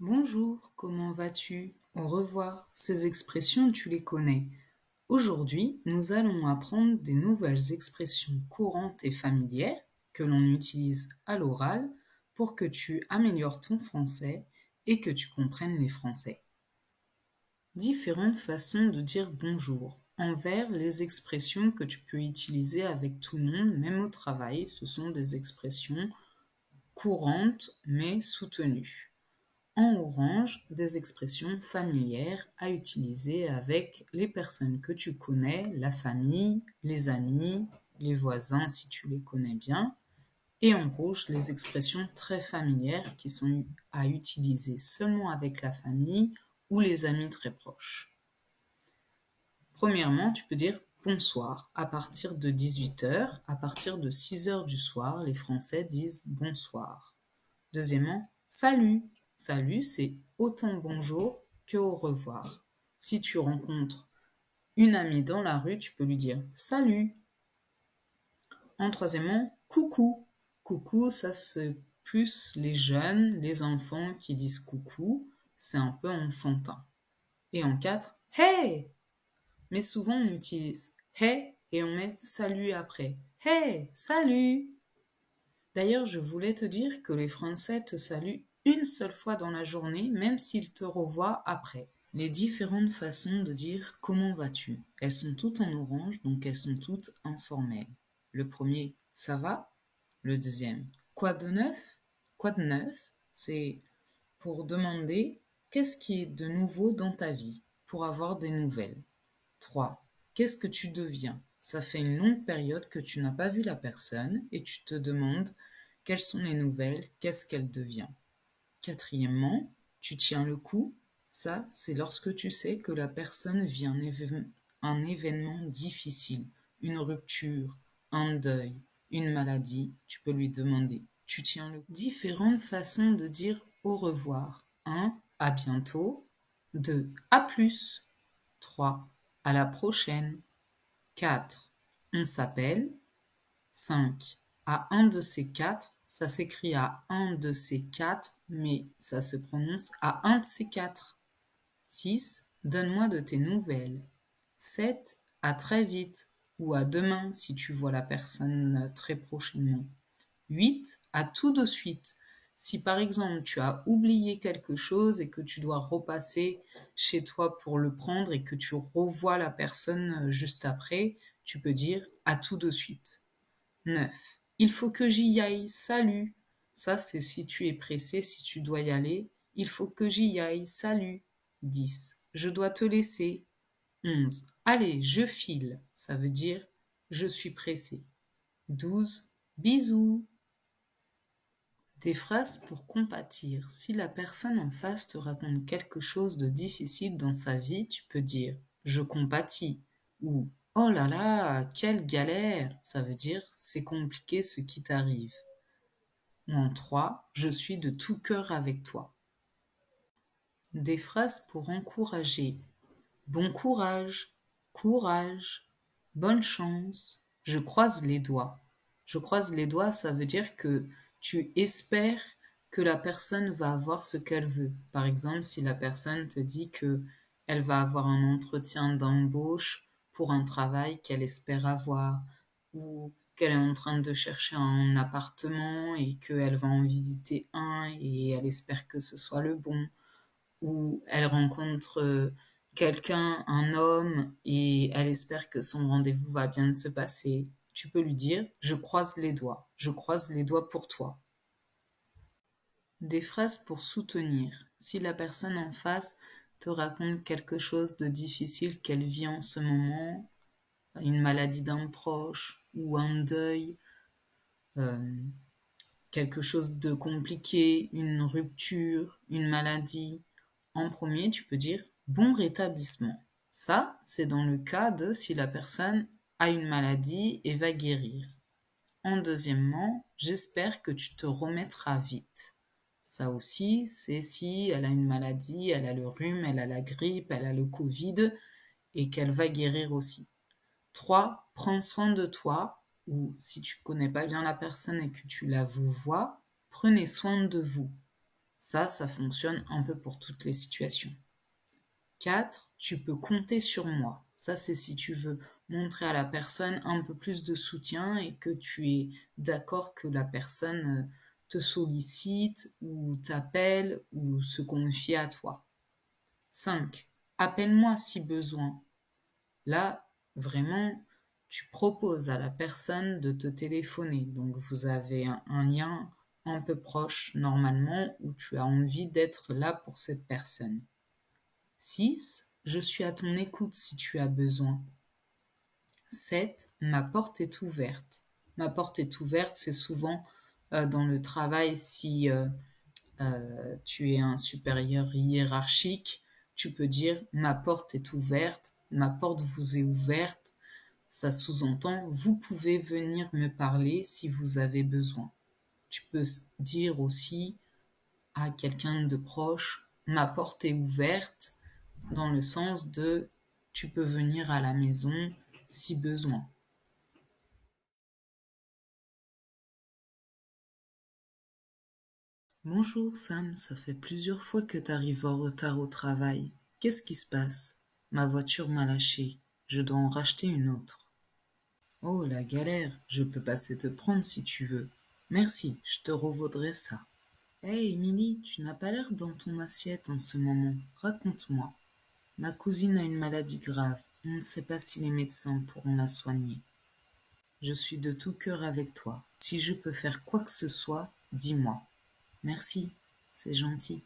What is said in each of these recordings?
Bonjour, comment vas-tu? Au revoir, ces expressions tu les connais. Aujourd'hui, nous allons apprendre des nouvelles expressions courantes et familières que l'on utilise à l'oral pour que tu améliores ton français et que tu comprennes les Français. Différentes façons de dire bonjour. Envers les expressions que tu peux utiliser avec tout le monde, même au travail, ce sont des expressions courantes mais soutenues. En orange, des expressions familières à utiliser avec les personnes que tu connais, la famille, les amis, les voisins si tu les connais bien. Et en rouge, les expressions très familières qui sont à utiliser seulement avec la famille ou les amis très proches. Premièrement, tu peux dire bonsoir. À partir de 18h, à partir de 6h du soir, les Français disent bonsoir. Deuxièmement, salut. Salut, c'est autant bonjour que au revoir. Si tu rencontres une amie dans la rue, tu peux lui dire salut. En troisièmement, coucou. Coucou, ça c'est plus les jeunes, les enfants qui disent coucou. C'est un peu enfantin. Et en quatre, hey. Mais souvent on utilise hey et on met salut après. Hey, salut. D'ailleurs, je voulais te dire que les Français te saluent une seule fois dans la journée, même s'ils te revoient après. Les différentes façons de dire comment vas-tu, elles sont toutes en orange, donc elles sont toutes informelles. Le premier, ça va. Le deuxième, quoi de neuf? Quoi de neuf? C'est pour demander qu'est-ce qui est de nouveau dans ta vie, pour avoir des nouvelles. 3. Qu'est-ce que tu deviens? Ça fait une longue période que tu n'as pas vu la personne et tu te demandes quelles sont les nouvelles, qu'est-ce qu'elle devient. Quatrièmement, tu tiens le coup. Ça, c'est lorsque tu sais que la personne vit un événement difficile, une rupture, un deuil, une maladie. Tu peux lui demander, tu tiens le coup. Différentes façons de dire au revoir. 1. À bientôt. 2. À plus. 3. À la prochaine. 4. On s'appelle. 5. À un de ces quatre, ça s'écrit à un de ces quatre, mais ça se prononce à un de ces quatre. 6. Donne-moi de tes nouvelles. 7. À très vite ou à demain si tu vois la personne très prochainement. 8. À tout de suite. Si par exemple tu as oublié quelque chose et que tu dois repasser chez toi pour le prendre et que tu revois la personne juste après, tu peux dire à tout de suite. 9. Il faut que j'y aille, salut. Ça, c'est si tu es pressé, si tu dois y aller. Il faut que j'y aille, salut. 10. Je dois te laisser. 11. Allez, je file. Ça veut dire je suis pressé. 12. Bisous. Des phrases pour compatir. Si la personne en face te raconte quelque chose de difficile dans sa vie, tu peux dire je compatis ou oh là là, quelle galère. Ça veut dire c'est compliqué ce qui t'arrive. Ou en 3, je suis de tout cœur avec toi. Des phrases pour encourager. Bon courage, courage, bonne chance, je croise les doigts. Je croise les doigts, ça veut dire que tu espères que la personne va avoir ce qu'elle veut. Par exemple, si la personne te dit que elle va avoir un entretien d'embauche pour un travail qu'elle espère avoir, ou qu'elle est en train de chercher un appartement et qu'elle va en visiter un et elle espère que ce soit le bon, où elle rencontre quelqu'un, un homme, et elle espère que son rendez-vous va bien se passer, tu peux lui dire je croise les doigts pour toi. Des phrases pour soutenir. Si la personne en face te raconte quelque chose de difficile qu'elle vit en ce moment, une maladie d'un proche ou un deuil, euh, quelque chose de compliqué, une rupture, une maladie, en premier, tu peux dire bon rétablissement. Ça, c'est dans le cas de si la personne a une maladie et va guérir. En deuxièmement, j'espère que tu te remettras vite. Ça aussi, c'est si elle a une maladie, elle a le rhume, elle a la grippe, elle a le Covid et qu'elle va guérir aussi. 3. Prends soin de toi, ou si tu connais pas bien la personne et que tu la vous vois, prenez soin de vous. Ça fonctionne un peu pour toutes les situations. 4. Tu peux compter sur moi. Ça, c'est si tu veux montrer à la personne un peu plus de soutien et que tu es d'accord que la personne te sollicite ou t'appelle ou se confie à toi. 5. Appelle-moi si besoin. Là, vraiment, tu proposes à la personne de te téléphoner. Donc, vous avez un lien un peu proche normalement où tu as envie d'être là pour cette personne. 6. Je suis à ton écoute si tu as besoin. 7. Ma porte est ouverte. Ma porte est ouverte, c'est souvent dans le travail si tu es un supérieur hiérarchique, tu peux dire ma porte est ouverte, ma porte vous est ouverte. Ça sous-entend vous pouvez venir me parler si vous avez besoin. Tu peux dire aussi à quelqu'un de proche ma porte est ouverte dans le sens de tu peux venir à la maison si besoin. Bonjour Sam, ça fait plusieurs fois que t'arrives en retard au travail. Qu'est-ce qui se passe? Ma voiture m'a lâché. Je dois en racheter une autre. Oh, la galère. Je peux passer te prendre si tu veux. Merci, je te revaudrai ça. Hey, Emily, tu n'as pas l'air dans ton assiette en ce moment. Raconte-moi. Ma cousine a une maladie grave. On ne sait pas si les médecins pourront la soigner. Je suis de tout cœur avec toi. Si je peux faire quoi que ce soit, dis-moi. Merci, c'est gentil.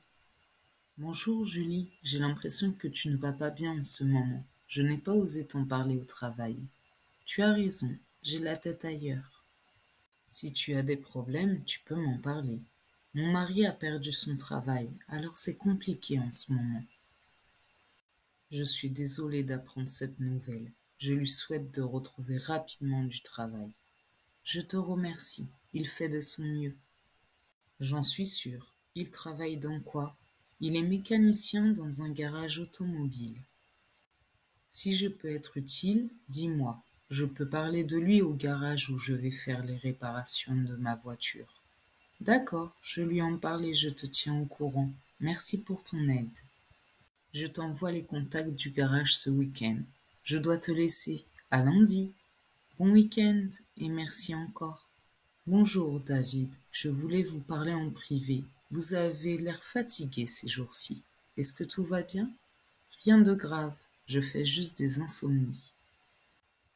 Bonjour Julie, j'ai l'impression que tu ne vas pas bien en ce moment. Je n'ai pas osé t'en parler au travail. Tu as raison, j'ai la tête ailleurs. Si tu as des problèmes, tu peux m'en parler. Mon mari a perdu son travail, alors c'est compliqué en ce moment. Je suis désolée d'apprendre cette nouvelle. Je lui souhaite de retrouver rapidement du travail. Je te remercie, il fait de son mieux. J'en suis sûre. Il travaille dans quoi? Il est mécanicien dans un garage automobile. Si je peux être utile, dis-moi. Je peux parler de lui au garage où je vais faire les réparations de ma voiture. D'accord, je lui en parle et je te tiens au courant. Merci pour ton aide. Je t'envoie les contacts du garage ce week-end. Je dois te laisser. À lundi. Bon week-end et merci encore. Bonjour David, je voulais vous parler en privé. Vous avez l'air fatigué ces jours-ci. Est-ce que tout va bien? Rien de grave, je fais juste des insomnies.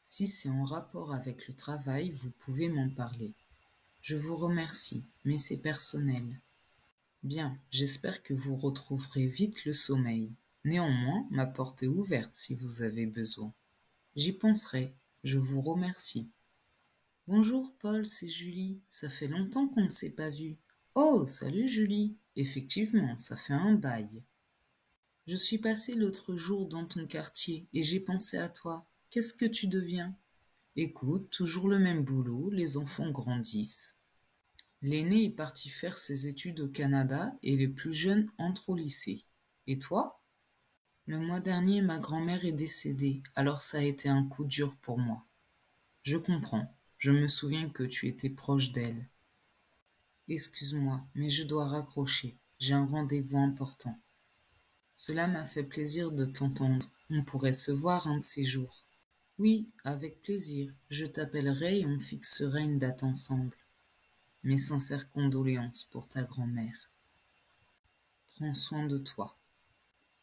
Si c'est en rapport avec le travail, vous pouvez m'en parler. Je vous remercie, mais c'est personnel. Bien, j'espère que vous retrouverez vite le sommeil. Néanmoins, ma porte est ouverte si vous avez besoin. J'y penserai, je vous remercie. Bonjour Paul, c'est Julie. Ça fait longtemps qu'on ne s'est pas vu. Oh, salut Julie. Effectivement, ça fait un bail. Je suis passée l'autre jour dans ton quartier et j'ai pensé à toi. Qu'est-ce que tu deviens? Écoute, toujours le même boulot, les enfants grandissent. L'aîné est parti faire ses études au Canada et les plus jeunes entrent au lycée. Et toi? Le mois dernier, ma grand-mère est décédée, alors ça a été un coup dur pour moi. Je comprends. Je me souviens que tu étais proche d'elle. Excuse-moi, mais je dois raccrocher. J'ai un rendez-vous important. Cela m'a fait plaisir de t'entendre. On pourrait se voir un de ces jours. Oui, avec plaisir. Je t'appellerai et on fixera une date ensemble. Mes sincères condoléances pour ta grand-mère. Prends soin de toi.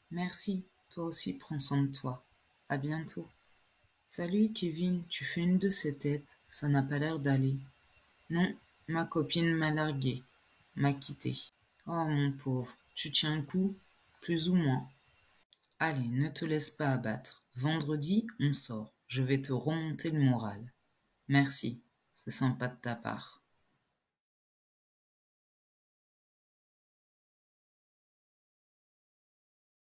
Merci, toi aussi prends soin de toi. À bientôt. Salut Kevin, tu fais une de ces têtes, ça n'a pas l'air d'aller. Non, ma copine m'a largué, m'a quitté. Oh mon pauvre, tu tiens le coup? Plus ou moins. Allez, ne te laisse pas abattre. Vendredi, on sort. Je vais te remonter le moral. Merci, c'est sympa de ta part.